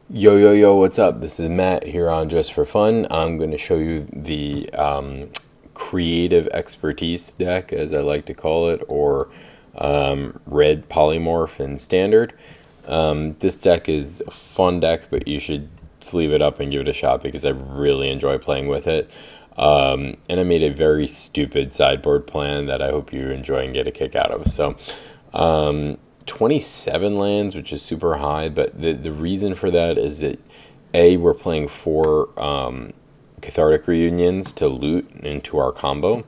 Yo, yo, yo, what's up? This is Matt here on Just for Fun. I'm going to show you the creative expertise deck, as I like to call it, or red polymorph in standard. This deck is a fun deck, but you should sleeve it up and give it a shot because I really enjoy playing with it. And I made a very stupid sideboard plan that I hope you enjoy and get a kick out of. So, 27 lands, which is super high, but the reason for that is that A, we're playing four Cathartic Reunions to loot into our combo,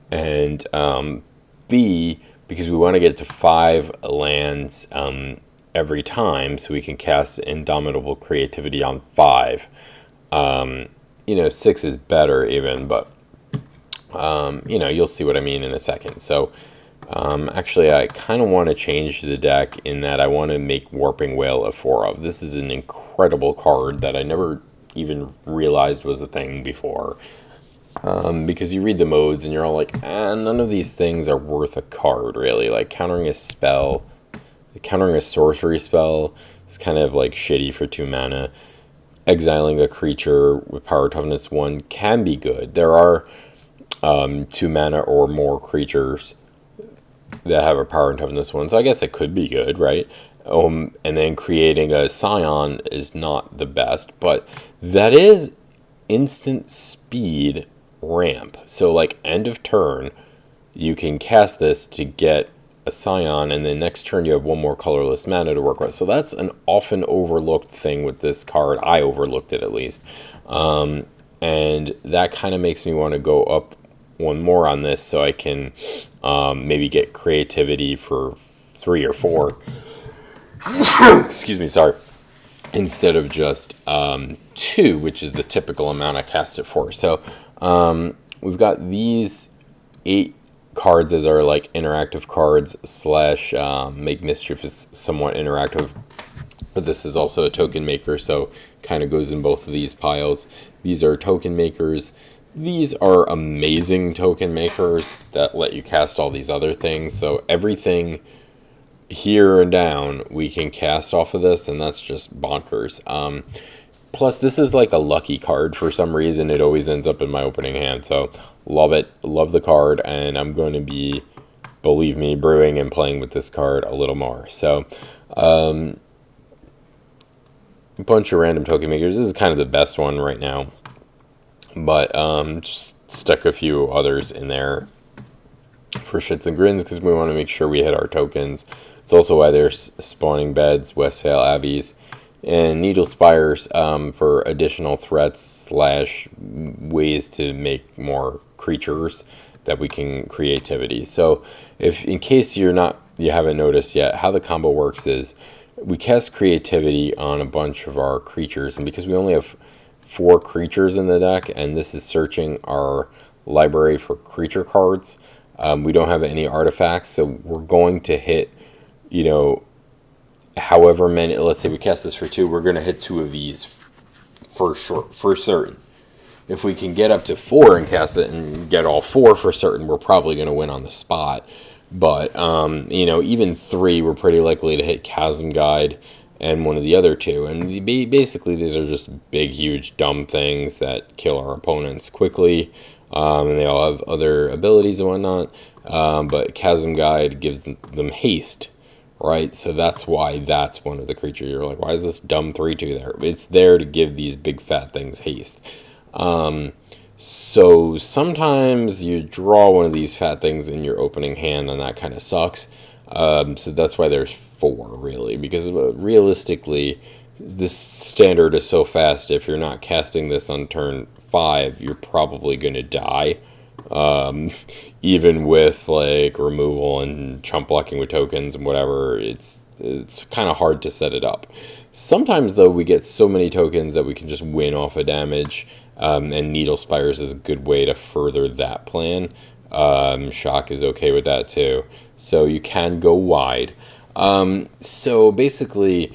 and B, because we want to get to five lands every time so we can cast Indomitable Creativity on five. Six is better even, but you'll see what I mean in a second. So, actually, I kind of want to change the deck in that I want to make Warping Whale a 4 of. This is an incredible card that I never even realized was a thing before. Because you read the modes and you're all like, none of these things are worth a card, really. Like, countering a sorcery spell is kind of like shitty for 2 mana. Exiling a creature with Power Toughness 1 can be good. There are 2 mana or more creatures that have a Power and Toughness 1, so I guess it could be good, right? And then creating a Scion is not the best, but that is instant speed ramp. So like end of turn, you can cast this to get a Scion, and then next turn you have one more colorless mana to work with. So that's an often overlooked thing with this card. I overlooked it at least. And that kind of makes me want to go up one more on this so I can maybe get creativity for 3 or 4. Excuse me, sorry. Instead of just 2, which is the typical amount I cast it for. So we've got these 8 cards as our like interactive cards slash make mischief is somewhat interactive. But this is also a token maker, so kind of goes in both of these piles. These are token makers. These are amazing token makers that let you cast all these other things. So everything here and down we can cast off of this, and that's just bonkers. Plus, this is like a lucky card for some reason. It always ends up in my opening hand. So love it. Love the card, and I'm going to be, believe me, brewing and playing with this card a little more. So a bunch of random token makers. This is kind of the best one right now. But just stuck a few others in there for shits and grins because we want to make sure we hit our tokens. It's also why there's Spawning Beds, Westvale Abbeys, and Needle Spires for additional threats slash ways to make more creatures that we can creativity. So if in case you haven't noticed yet, how the combo works is we cast creativity on a bunch of our creatures, and because we only have 4 creatures in the deck, and this is searching our library for creature cards. We don't have any artifacts, so we're going to hit, however many. Let's say we cast this for 2, we're going to hit 2 of these for certain. If we can get up to 4 and cast it and get all 4 for certain, we're probably going to win on the spot. But even 3, we're pretty likely to hit Chasm Guide and one of the other 2. And basically, these are just big, huge, dumb things that kill our opponents quickly. And they all have other abilities and whatnot. But Chasm Guide gives them haste, right? So that's why that's one of the creatures. You're like, why is this dumb 3/2 there? It's there to give these big, fat things haste. So sometimes you draw one of these fat things in your opening hand, and that kind of sucks. So that's why there's 4, really, because realistically, this standard is so fast. If you're not casting this on turn 5, you're probably going to die. Even with like removal and chump blocking with tokens and whatever, it's kind of hard to set it up. Sometimes though, we get so many tokens that we can just win off of damage, and Needle Spires is a good way to further that plan. Shock is okay with that too, so you can go wide. So basically,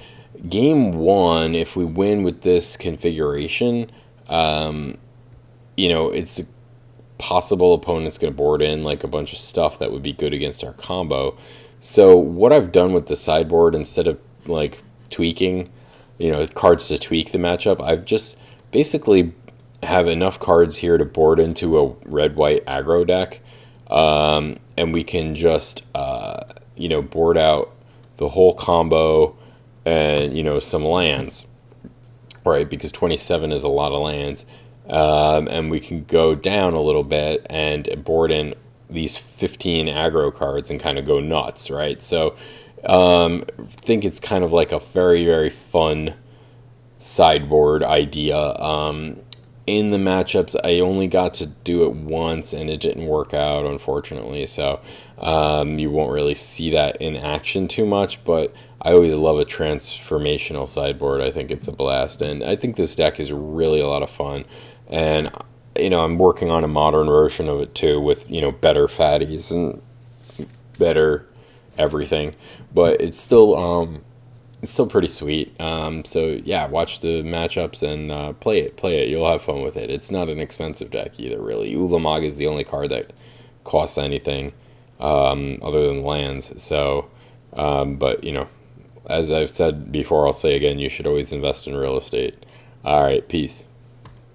game 1, if we win with this configuration, it's possible opponent's going to board in like a bunch of stuff that would be good against our combo. So what I've done with the sideboard, instead of like tweaking, cards to tweak the matchup. I've just basically have enough cards here to board into a red-white aggro deck, and we can just board out the whole combo and some lands, right? Because 27 is a lot of lands, and we can go down a little bit and board in these 15 aggro cards and kind of go nuts, right? So think it's kind of like a very, very fun sideboard idea. In the matchups, I only got to do it once and it didn't work out, unfortunately. So you won't really see that in action too much, but I always love a transformational sideboard. I think it's a blast, and I think this deck is really a lot of fun. And I'm working on a modern version of it too, with better fatties and better everything, but it's still pretty sweet. So yeah, watch the matchups and play it. You'll have fun with it. It's not an expensive deck either, really. Ulamog is the only card that costs anything other than lands. So, but as I've said before, I'll say again, you should always invest in real estate. All right, peace.